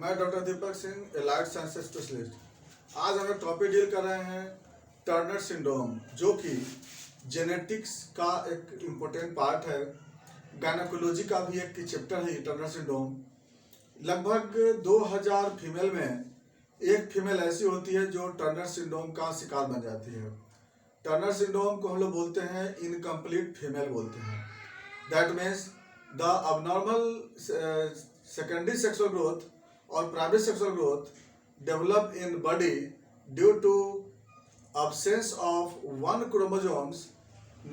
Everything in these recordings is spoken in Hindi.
मैं doctor Deepak Singh, allied science specialist. आज हम एक टॉपिक डील कर रहे हैं टर्नर सिंड्रोम, जो कि जेनेटिक्स का एक इम्पोर्टेंट पार्ट है। गायनेकोलॉजी का भी एक चैप्टर है टर्नर सिंड्रोम। लगभग 2000 फीमेल में एक फीमेल ऐसी होती है जो टर्नर सिंड्रोम का शिकार बन जाती है। टर्नर सिंड्रोम को हम लोग बोलते हैं इनकम्प्लीट फीमेल बोलते हैं। That means the abnormal secondary sexual growth और primary sexual growth develop in body due to absence of one chromosomes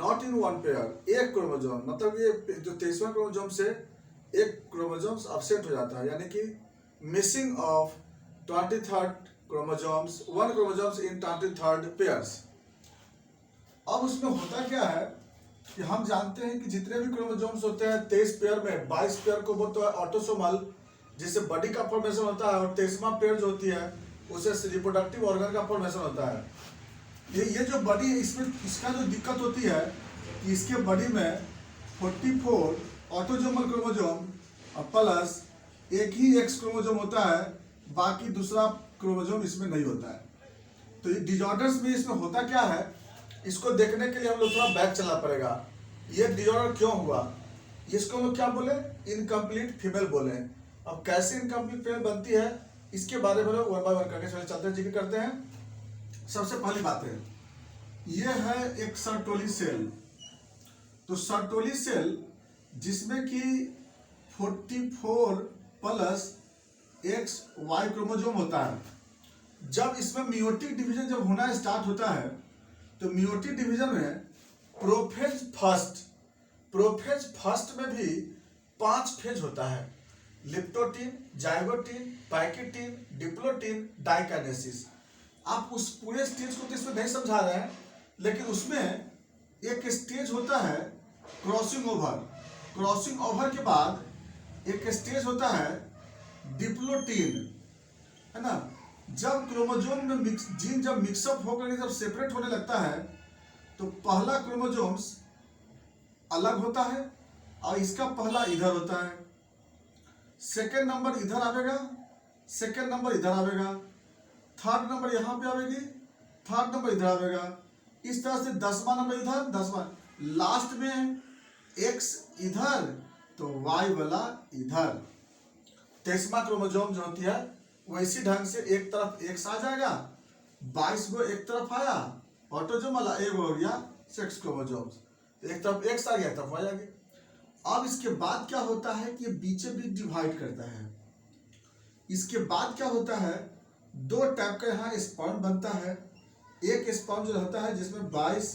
not in one pair। एक क्रोमोजोम मतलब ये जो 23वां क्रोमोजोम से एक क्रोमोजोम्स absent हो जाता है, यानी कि missing of 23rd chromosomes, one chromosomes in 23rd pairs. अब उसमें होता क्या है कि हम जानते हैं कि जितने भी क्रोमोजोम्स होते हैं 23 पेयर में 22 पेयर को बोलते हैं ऑटोसोमल, जिससे बॉडी का फॉर्मेशन होता है, और 23वां पेयर जो होती है उसे रिप्रोडक्टिव ऑर्गन का फॉर्मेशन होता है। ये जो बॉडी, इसमें इसका जो दिक्कत होती है कि इसके बॉडी में 44 ऑटोसोमल क्रोमोजोम प्लस एक ही एक्स क्रोमोजोम होता है, बाकी दूसरा क्रोमोजोम इसमें नहीं होता है। तो ये डिजॉर्डर्स में इसमें होता क्या है, इसको देखने के लिए हम लोग थोड़ा बैक चलना पड़ेगा। ये डिजॉर्डर क्यों हुआ, इसको हम लोग क्या बोले, इनकम्प्लीट फीमेल बोले। अब कैसे इनकम्प्लीट फीमेल बनती है, इसके बारे में लोग वन बाय वन करके चलते हैं, जिक्र करते हैं। सबसे पहली बात है, यह है एक सर्टोली सेल। तो सर्टोली सेल जिसमें कि 44 प्लस एक्स वाई क्रोमोजोम होता है। जब इसमें मियोटिक डिवीजन जब होना स्टार्ट होता है, तो मियोटिक डिवीजन में प्रोफेज फर्स्ट में भी 5 फेज होता है। लिप्टोटिन, जाइगोटिन, पैकेटिन, डिप्लोटिन, डाइकाइनेसिस। आप उस पूरे स्टेज को तो इसमें नहीं समझा रहे हैं, लेकिन उसमें एक स्टेज होता है क्रॉसिंग ओवर। क्रॉसिंग ओवर के बाद एक स्टेज होता है डिप्लोटिन, है ना। जब क्रोमोजोम में जीन जब मिक्सअप होकर जब सेपरेट होने लगता है, तो पहला क्रोमोजोम्स अलग होता है और इसका पहला इधर होता है, सेकेंड नंबर इधर आवेगा, सेकेंड नंबर इधर आवेगा, थर्ड नंबर यहाँ पे आवेगी, थर्ड नंबर इधर आवेगा। इस तरह से 10वां नंबर इधर, 10वां लास्ट में एक्स इधर तो वाई वाला इधर। 23वां क्रोमोजोम जो होती है वैसी ढंग से एक तरफ एक्स आ जाएगा, 22 गो एक तरफ आया ऑटोजोम वाला, एक हो गया सेक्स क्रोमोजोम्स, एक तरफ एक्स आ गया, एक तरफ वाई आ गया। अब इसके बाद क्या होता है कि बीचे बीच डिवाइड करता है। इसके बाद क्या होता है, 2 टाइप का यहाँ स्पर्म बनता है। एक स्पर्म जो होता है जिसमें 22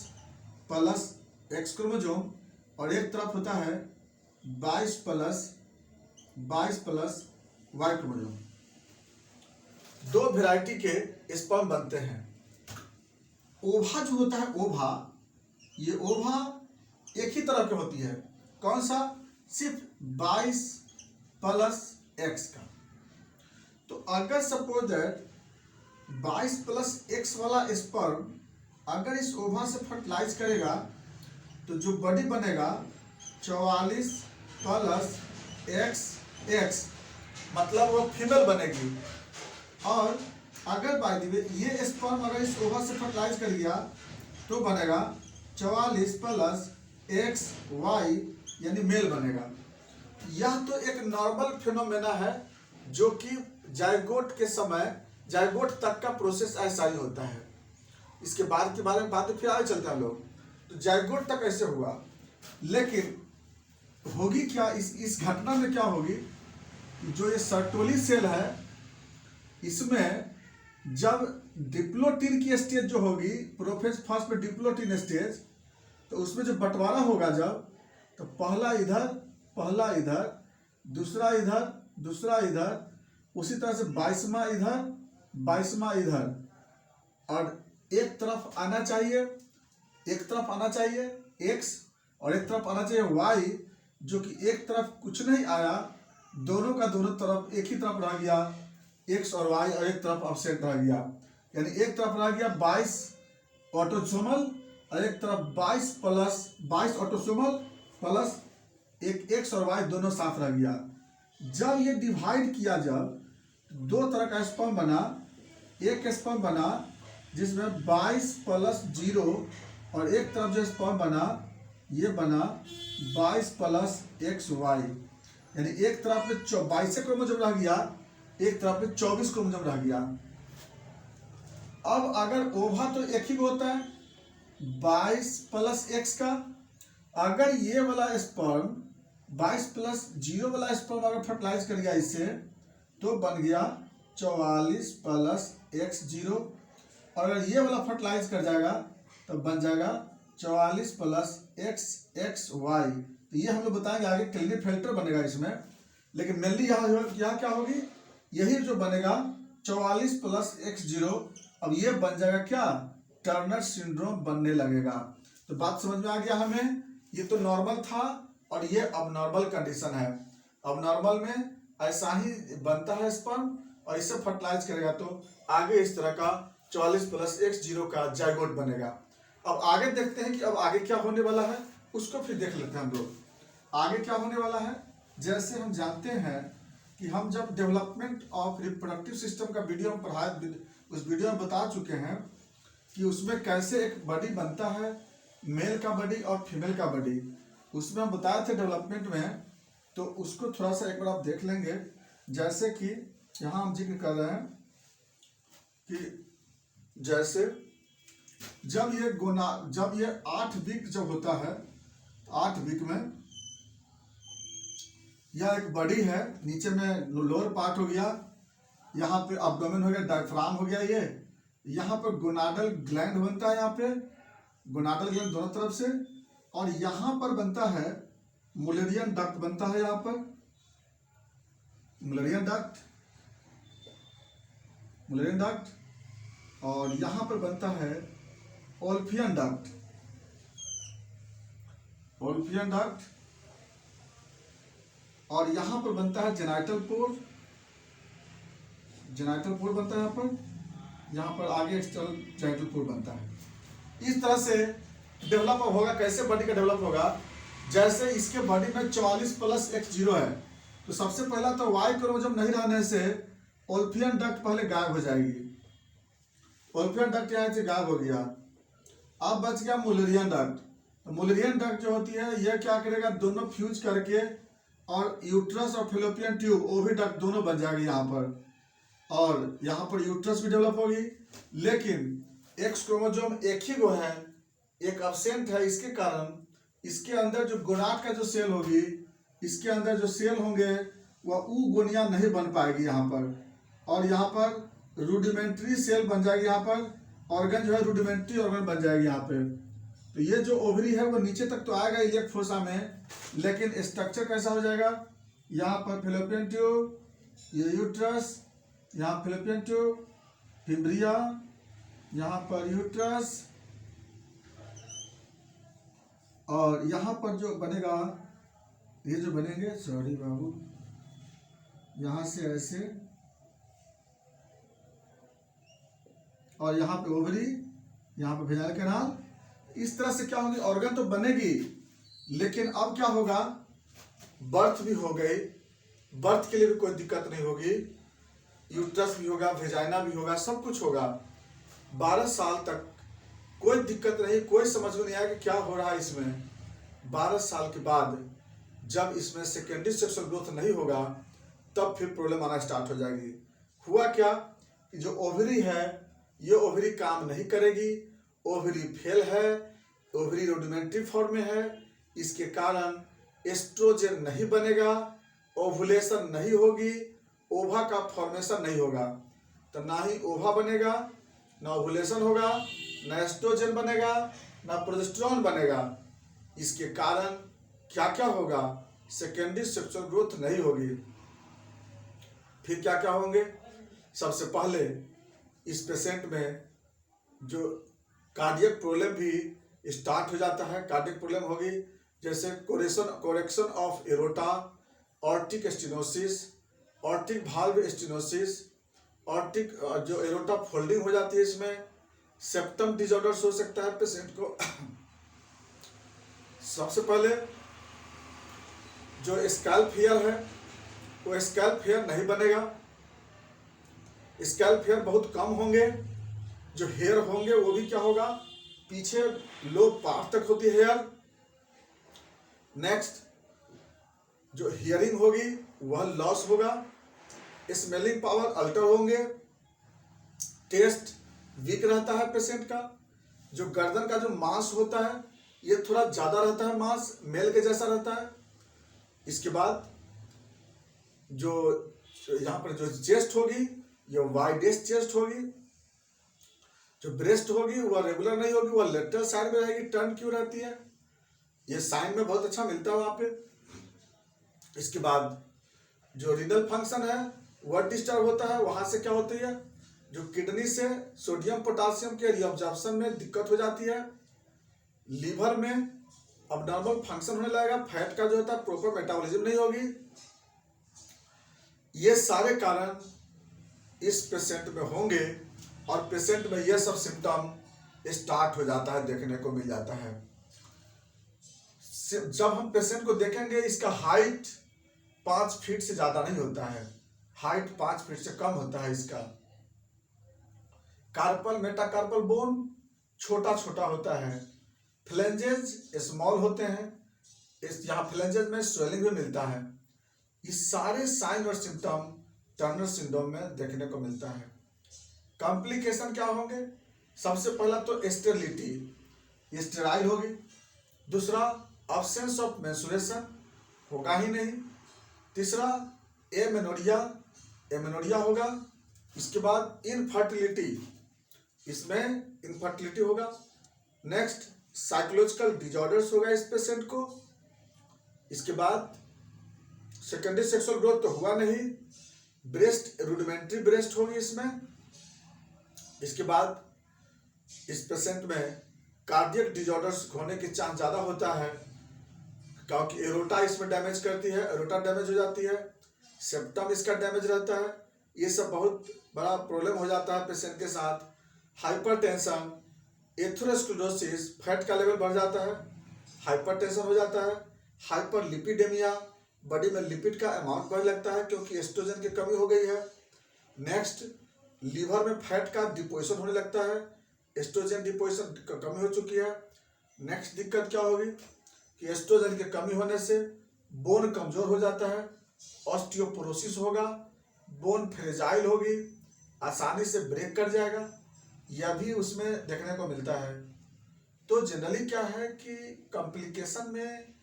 प्लस एक्स क्रोमोजोम, और एक तरफ होता है 22 प्लस वाई क्रोमोजोम। 2 वैरायटी के स्पर्म बनते हैं। ओवा जो होता है, ओवा, ये ओवा एक ही तरह की होती है। कौन सा, सिर्फ 22 प्लस एक्स का। तो अगर सपोज दैट 22 प्लस एक्स वाला स्पर्म अगर इस ओवा से फर्टिलाइज करेगा, तो जो बॉडी बनेगा 44 प्लस एक्स, मतलब वो फीमेल बनेगी। और अगर बाय द वे ये स्पर्म अगर इस ओवा से फर्टिलाइज कर गया, तो बनेगा 44 प्लस एक्स वाई, यानी मेल बनेगा। यह तो एक नॉर्मल फिनोमेना है, जो कि जाइगोट के समय, जाइगोट तक का प्रोसेस ऐसा ही होता है। इसके बाद के बारे में बात फिर आगे चलते हैं हम लोग। तो जाइगोट तक ऐसे हुआ, लेकिन होगी क्या, इस घटना में क्या होगी, जो ये सर्टोली सेल है, इसमें जब डिप्लोटिन की स्टेज जो होगी, प्रोफेज फर्स्ट में डिप्लोटिन स्टेज, तो उसमें जो बंटवारा होगा जब, तो पहला इधर, दूसरा इधर, उसी तरह से 22वां इधर, और एक तरफ आना चाहिए एक्स, और एक तरफ आना चाहिए वाई, जो कि एक तरफ कुछ नहीं आया, दोनों का दोनों तरफ एक ही तरफ रह गया एक्स और वाई, और एक तरफ अपसेट रह गया। यानी एक तरफ रह गया 22 ऑटोसोमल, और एक तरफ 22 ऑटोसोमल प्लस एक एक्स और वाई दोनों साथ रह गया। जब ये डिवाइड किया, जब दो तरह का स्पर्म बना। एक स्पर्म बना जिसमें 22 प्लस 0 और एक तरफ जो स्पर्म बना ये बना 22 प्लस XY, यानी एक तरफ पे 22 क्रोमोसोम रह गया, एक तरफ पे 24 क्रोमोसोम रह गया। अब अगर ओवा तो एक ही होता है 22 प्लस X का, अगर ये वाला स्पर्म 22 प्लस 0 वाला स्पर्म अगर फर्टिलाइज कर गया इससे तो बन गया 44 प्लस X0, और अगर ये वाला फर्टिलाइज कर जाएगा तो बन जाएगा 44 प्लस XY। तो ये हम लोग बताएंगे आगे, क्लिनेफेल्टर बनेगा इसमें, लेकिन मेनली यहाँ क्या होगी, यही जो बनेगा 44 प्लस X0। अब ये बन जाएगा क्या, टर्नर सिंड्रोम बनने लगेगा। तो बात समझ में आ गया हमें, ये तो नॉर्मल था और ये अबनॉर्मल कंडीशन है। अबनॉर्मल में ऐसा ही बनता है स्पर्म और इससे फर्टिलाइज करेगा तो आगे इस तरह का 44 प्लस X0 का जाइगोट बनेगा। अब आगे देखते हैं कि अब आगे क्या होने वाला है, उसको फिर देख लेते हैं हम लोग। आगे क्या होने वाला है, जैसे हम जानते हैं कि हम जब डेवलपमेंट ऑफ रिप्रोडक्टिव सिस्टम का वीडियो हम पढ़ाए, उस वीडियो में बता चुके हैं कि उसमें कैसे एक बॉडी बनता है, मेल का बॉडी और फीमेल का बॉडी, उसमें हम बताए थे डेवलपमेंट में। तो उसको थोड़ा सा एक बार आप देख लेंगे। जैसे कि यहाँ हम जिक्र कर रहे हैं कि जैसे जब ये 8 वीक जब होता है, 8 वीक में यह एक बॉडी है, नीचे में लोअर पार्ट हो गया, यहाँ पे अब्डोमेन हो गया, डायफ्राम हो गया, ये यहाँ पर गोनाडल ग्लैंड बनता है, यहाँ पे गोनाडल ग्लैंड दोनों तरफ से, और यहाँ पर बनता है मुलेरियन डक्ट बनता है, यहाँ पर मुलेरियन डक्ट, और यहाँ पर बनता है ओल्फियन डक्ट, और यहाँ पर बनता है जेनाइटल पोर बनता है यहाँ पर आगे एक्सटर्नल जेनाइटल पोर बनता है। इस तरह से डेवलप होगा। कैसे बॉडी का डेवलप होगा, जैसे इसके बॉडी में 44 प्लस X0 है, तो सबसे पहला तो Y क्रोमोसोम नहीं रहने से ओल्फियन डक्ट पहले गायब हो जाएगी। ओल्फियन डक्ट यहाँ से गायब हो गया। अब बच गया मुलेरियन डक्ट। तो मुलेरियन डक्ट जो होती है यह क्या करेगा, दोनों फ्यूज करके और यूट्रस और फेलोपियन ट्यूब ओविडक्ट दोनों बन जाएगी यहाँ पर, और यहाँ पर यूट्रस भी डेवलप होगी। लेकिन X क्रोमोसोम एक ही गो है, एक अब्सेंट है, इसके कारण इसके अंदर जो गोनाड का जो सेल होगी, इसके अंदर जो सेल होंगे वह ऊगोनिया नहीं बन पाएगी यहाँ पर, और यहाँ पर रूडिमेंट्री सेल बन जाएगी, यहाँ पर ऑर्गन जो है रूडिमेंट्री ऑर्गन बन जाएगी यहाँ पे। तो ये जो ओवरी है वो नीचे तक तो आएगा इलियक फोसा में, लेकिन स्ट्रक्चर कैसा हो जाएगा, यहाँ पर फेलोपियन ट्यूब, ये यूट्रस, यहाँ फेलोपियन ट्यूब, फिब्रिया, यहाँ पर यूट्रस, और यहाँ पर जो बनेगा, ये जो बनेंगे, सॉरी बाबू, यहाँ से ऐसे, और यहाँ पे ओवरी, यहाँ पे वेजाइनल कैनाल। इस तरह से क्या होगी, ऑर्गन तो बनेगी, लेकिन अब क्या होगा, बर्थ भी हो गई, बर्थ के लिए भी कोई दिक्कत नहीं होगी, यूट्रस भी होगा, वेजाइना भी होगा, सब कुछ होगा। 12 साल तक कोई दिक्कत नहीं, कोई समझ में नहीं आया कि क्या हो रहा है इसमें। 12 साल के बाद जब इसमें सेकेंडरी सेक्सुअल ग्रोथ नहीं होगा तब फिर प्रॉब्लम आना स्टार्ट हो जाएगी। हुआ क्या कि जो ओवरी है ये ओवरी काम नहीं करेगी, ओवरी फेल है, ओवरी रूडिमेंट्री फॉर्म में है, इसके कारण एस्ट्रोजन नहीं बनेगा, ओवुलेशन नहीं होगी, ओवा का फॉर्मेशन नहीं होगा। तो ना ही ओवा बनेगा, ना ओवुलेशन होगा, ना एस्ट्रोजन बनेगा, ना प्रोजेस्टेरोन बनेगा। इसके कारण क्या क्या होगा, सेकेंडरी सेक्सुअल ग्रोथ नहीं होगी। फिर क्या क्या होंगे, सबसे पहले इस पेशेंट में जो कार्डियक प्रॉब्लम भी स्टार्ट हो जाता है। कार्डियक प्रॉब्लम होगी जैसे coarctation of aorta, aortic stenosis, aortic valve stenosis, aortic जो एरोटा फोल्डिंग हो जाती है, इसमें सेप्टम डिसऑर्डर्स हो सकता है पेशेंट को। सबसे पहले जो स्कैल्प हेयर है वो स्कैल्प हेयर नहीं बनेगा, स्कैल्प हेयर बहुत कम होंगे, जो हेयर होंगे वो भी क्या होगा, पीछे लो पार्ट तक होती है हेयर। नेक्स्ट, जो हियरिंग होगी वह लॉस होगा, स्मेलिंग पावर अल्टर होंगे, टेस्ट वीक रहता है पेशेंट का, जो गर्दन का जो मांस होता है ये थोड़ा ज्यादा रहता है, मांस मेल के जैसा रहता है। इसके बाद जो यहाँ पर जो चेस्ट होगी ये वाइडेस्ट चेस्ट होगी, जो ब्रेस्ट होगी वह रेगुलर नहीं होगी, वह लेटरल साइड में रहेगी, टर्न क्यों रहती है, ये साइन में बहुत अच्छा मिलता है वहां पे। इसके बाद जो रीनल फंक्शन है वह डिस्टर्ब होता है, वहां से क्या होती है, जो किडनी से सोडियम पोटासियम के रीअब्जॉर्प्शन में दिक्कत हो जाती है, लीवर में अबनॉर्मल फंक्शन होने लगेगा, फैट का जो होता है प्रॉपर मेटाबॉलिज्म नहीं होगी। ये सारे कारण इस पेशेंट में होंगे और पेशेंट में ये सब सिम्टम स्टार्ट हो जाता है, देखने को मिल जाता है। जब हम पेशेंट को देखेंगे इसका हाइट 5 फीट से ज्यादा नहीं होता है, हाइट 5 फीट से कम होता है इसका। कार्पल मेटाकार्पल बोन छोटा छोटा होता है, फ्लेंजेज स्मॉल होते हैं, इस यहाँ फ्लेंजेज में स्वेलिंग भी मिलता है। ये सारे साइन और सिम्टम टर्नर सिंड्रोम में देखने को मिलता है। कॉम्प्लिकेशन क्या होंगे, सबसे पहला तो स्टेरिलिटी, स्टेराइल होगी। दूसरा, अब्सेंस ऑफ मेंस्ट्रुएशन होगा ही नहीं। तीसरा, एमेनोरिया, एमेनोरिया होगा। इसके बाद इनफर्टिलिटी, इसमें इनफर्टिलिटी होगा। नेक्स्ट, साइकोलॉजिकल डिजॉर्डर्स होगा इस पेशेंट को। इसके बाद सेकेंडरी सेक्सुअल ग्रोथ तो हुआ नहीं, ब्रेस्ट रूडिमेंट्री ब्रेस्ट होगी इसमें। इसके बाद इस पेशेंट में कार्डियक डिजॉर्डर्स होने के चांस ज़्यादा होता है, क्योंकि एरोटा इसमें डैमेज करती है, एरोटा डैमेज हो जाती है, सेप्टम इसका डैमेज रहता है। ये सब बहुत बड़ा प्रॉब्लम हो जाता है पेशेंट के साथ। हाइपरटेंशन, एथेरोस्क्लेरोसिस, फैट का लेवल बढ़ जाता है, हाइपरटेंशन हो जाता है। हाइपरलिपिडेमिया, बॉडी में लिपिड का अमाउंट बढ़ने लगता है क्योंकि एस्ट्रोजन की कमी हो गई है। नेक्स्ट, लीवर में फैट का डिपोजिशन होने लगता है, एस्ट्रोजन डिपोजिशन कमी हो चुकी है। नेक्स्ट दिक्कत क्या होगी कि एस्ट्रोजन की कमी होने से बोन कमजोर हो जाता है, ऑस्टियोपोरोसिस होगा, बोन फ्रेजाइल होगी, आसानी से ब्रेक कर जाएगा, यह भी उसमें देखने को मिलता है। तो जनरली क्या है कि कॉम्प्लिकेशन में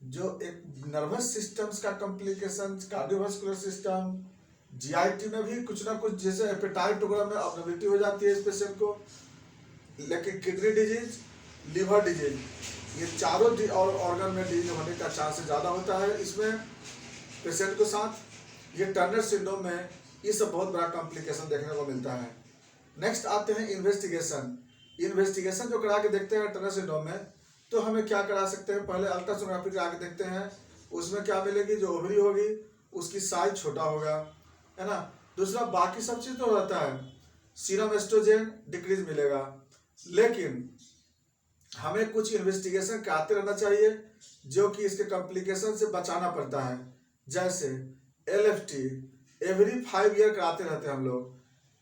जो एक नर्वस सिस्टम्स का कॉम्प्लिकेशन, कार्डियोवास्कुलर सिस्टम, जीआईटी में भी कुछ ना कुछ, जैसे एपेटाइट वगैरह में अबनॉर्मलिटी हो जाती है इस पेशेंट को। लेकिन किडनी डिजीज, लिवर डिजीज, ये चारों और ऑर्गन में डिजीज होने का चांस ज़्यादा होता है इसमें पेशेंट के साथ। ये टर्नर सिंड्रोम में ये सब बहुत बड़ा कॉम्प्लिकेशन देखने को मिलता है। नेक्स्ट आते हैं इन्वेस्टिगेशन। इन्वेस्टिगेशन जो करा के देखते हैं टर्नर सिंड्रोम में, तो हमें क्या करा सकते हैं, पहले अल्ट्रासोनोग्राफी करा के देखते हैं, उसमें क्या मिलेगी, जो ओवरी होगी उसकी साइज छोटा होगा, है ना। दूसरा, बाकी सब चीज़ तो रहता है, सीरम एस्ट्रोजन डिक्रीज मिलेगा, लेकिन हमें कुछ इन्वेस्टिगेशन कराते रहना चाहिए जो कि इसके कॉम्प्लिकेशन से बचाना पड़ता है। जैसे LFT एवरी 5 ईयर कराते रहते हैं हम लोग,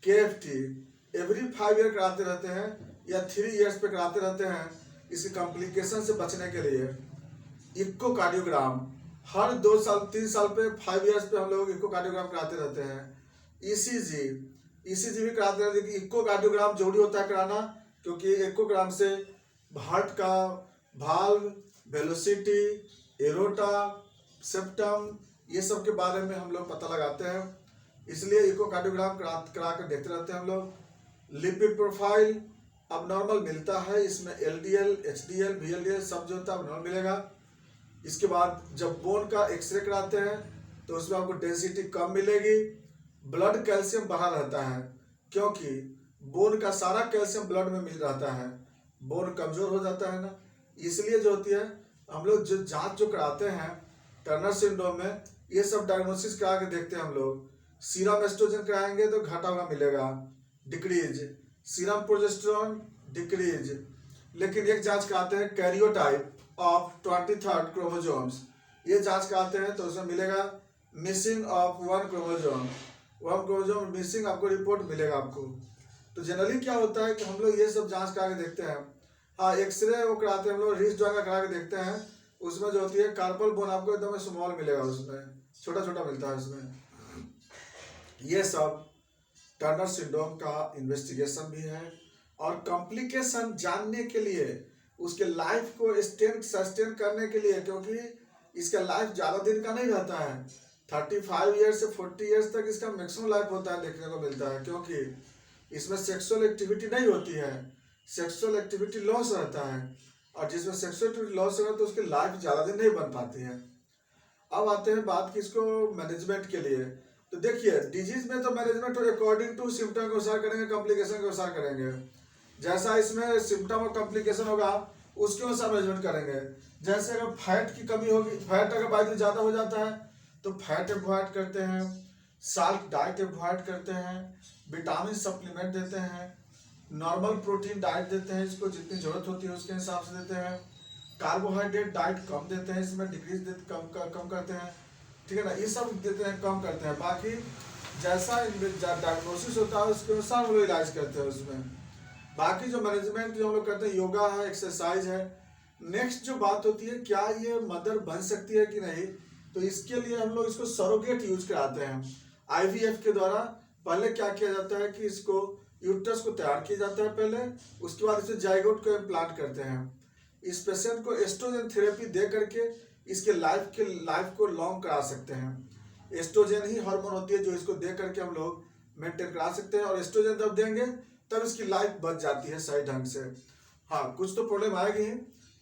KFT एवरी 5 ईयर कराते रहते हैं या 3 ईयर्स पे कराते रहते हैं इसके कॉम्प्लिकेशन से बचने के लिए। इकोकार्डियोग्राम हर 2 साल 3 साल पे 5 ईयर्स पे हम लोग इकोकार्डियोग्राम कराते रहते हैं। ECG भी कराते रहते हैं। इकोकार्डियोग्राम जरूरी होता है कराना, क्योंकि इकोग्राम से हार्ट का भाल्व, वेलोसिटी, एरोटा, सेप्टम, ये सब के बारे में हम लोग पता लगाते हैं, इसलिए इकोकार्डियोग्राम करा कर देखते रहते हैं हम लोग। लिपिड प्रोफाइल अब नॉर्मल मिलता है इसमें, LDL, HDL, VLDL सब जो होता है नॉर्मल मिलेगा। इसके बाद जब बोन का एक्सरे कराते हैं तो उसमें आपको डेंसिटी कम मिलेगी, ब्लड कैल्शियम बढ़ा रहता है, क्योंकि बोन का सारा कैल्शियम ब्लड में मिल रहता है, बोन कमजोर हो जाता है ना, इसलिए जो होती है हम लोग जो जांच जो कराते हैं टर्नर सिंड्रोम में, ये सब डायग्नोसिस करा के देखते हैं हम लोग। सीरम एस्ट्रोजन कराएंगे तो घटा हुआ मिलेगा, डिक्रीज, सीरम प्रोजेस्टेरॉन डिक्रीज। लेकिन एक जांच कराते हैं कैरियोटाइप ऑफ 23rd क्रोमोसोम्स, ये जांच कराते हैं तो उसमें मिलेगा मिसिंग ऑफ 1 क्रोमोसोम, वो आपको जो मिसिंग आपको रिपोर्ट मिलेगा आपको। तो जनरली क्या होता है कि हम लोग ये सब जांच करा के देखते हैं। हाँ, एक्सरे वो कराते हैं हम लोग, रिस्ट जॉइंट का करा के देखते हैं, उसमें जो होती है कार्पल बोन आपको एकदम स्मॉल मिलेगा, उसमें छोटा छोटा मिलता है उसमें। ये सब टर्नर सिंड्रोम का इन्वेस्टिगेशन भी है, और कॉम्प्लिकेशन जानने के लिए, उसके लाइफ को सस्टेन करने के लिए, क्योंकि इसका लाइफ ज़्यादा दिन का नहीं रहता है, 35 ईयर्स से 40 ईयर्स तक इसका मैक्सिमम लाइफ होता है, देखने को मिलता है, क्योंकि इसमें सेक्सुअल एक्टिविटी नहीं होती है, सेक्सुअल एक्टिविटी लॉस रहता है, और जिसमें सेक्सुअल एक्टिविटी लॉस होगा तो उसकी लाइफ ज़्यादा दिन नहीं बन पाती है। अब आते हैं बात की इसको मैनेजमेंट के लिए। तो देखिए, डिजीज में तो मैनेजमेंट अकॉर्डिंग टू सिम्टम के अनुसार करेंगे, कॉम्प्लिकेशन के अनुसार करेंगे। जैसा इसमें सिम्टम और कॉम्प्लिकेशन होगा उसके अनुसार मैनेजमेंट करेंगे। जैसे अगर फैट की कमी होगी, फैट अगर बाई दिन ज़्यादा हो जाता है तो फैट अवॉइड करते हैं, साल्ट डाइट अवॉइड करते हैं, विटामिन सप्लीमेंट देते हैं, नॉर्मल प्रोटीन डाइट देते हैं, इसको जितनी जरूरत होती है उसके हिसाब से देते हैं, कार्बोहाइड्रेट डाइट कम देते हैं, इसमें डिक्रीज कम करते हैं, ठीक है ना, ये सब देते हैं, कम करते हैं। बाकी जैसा डायग्नोसिस होता है उसके अनुसार हम लोग इलाज करते हैं उसमें। बाकी जो मैनेजमेंट जो हम लोग करते हैं, योगा है, एक्सरसाइज है। नेक्स्ट जो बात होती है, क्या ये मदर बन सकती है कि नहीं, तो इसके लिए हम लोग इसको सरोगेट यूज कराते हैं। IVF के द्वारा पहले क्या किया जाता है कि इसको यूट्रस को तैयार किया जाता है पहले, उसके बाद इसे जाइगोट को इम्प्लांट करते हैं। इस पेशेंट को एस्ट्रोजन थेरेपी दे करके इसके लाइफ को लॉन्ग करा सकते हैं। एस्ट्रोजन ही हार्मोन होती है जो इसको दे करके हम लोग मेंटेन करा सकते हैं, और एस्ट्रोजन जब देंगे तब इसकी लाइफ बच जाती है सही ढंग से। हाँ, कुछ तो प्रॉब्लम आएगी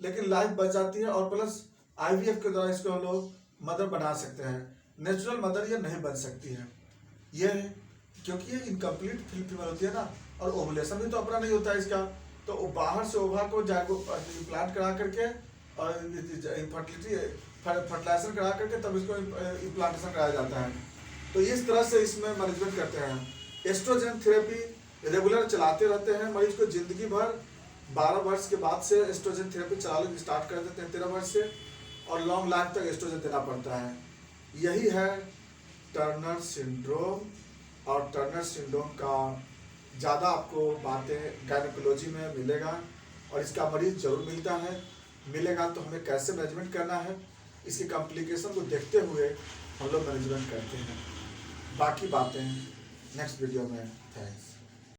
लेकिन लाइफ बच जाती है, और प्लस IVF के द्वारा इसको हम लोग मदर बना सकते हैं। नेचुरल मदर ये नहीं बन सकती है, ये क्योंकि ये इनकम्प्लीट फीमेल होती है ना, और ओवुलेशन भी तो अपना नहीं होता है इसका, तो बाहर से ओवा को इम्प्लांट करा करके और फर्टिलाइजेशन करा करके तब इसको इम्प्लांटेशन कराया जाता है। तो इस तरह से इसमें मैनेजमेंट करते हैं। एस्ट्रोजन थेरेपी रेगुलर चलाते रहते हैं, मरीज को जिंदगी भर 12 वर्ष के बाद से एस्ट्रोजन थेरेपी चलाना स्टार्ट कर देते हैं, 13 वर्ष से, और लॉन्ग लाइफ तक एस्ट्रोजन देना पड़ता है। यही है टर्नर सिंड्रोम, और टर्नर सिंड्रोम का ज़्यादा आपको बातें गायनेकोलॉजी में मिलेगा, और इसका मरीज जरूर मिलेगा तो हमें कैसे मैनेजमेंट करना है, इसकी कॉम्प्लिकेशन को देखते हुए हम लोग मैनेजमेंट करते हैं। बाकी बातें नेक्स्ट वीडियो में। थैंक्स।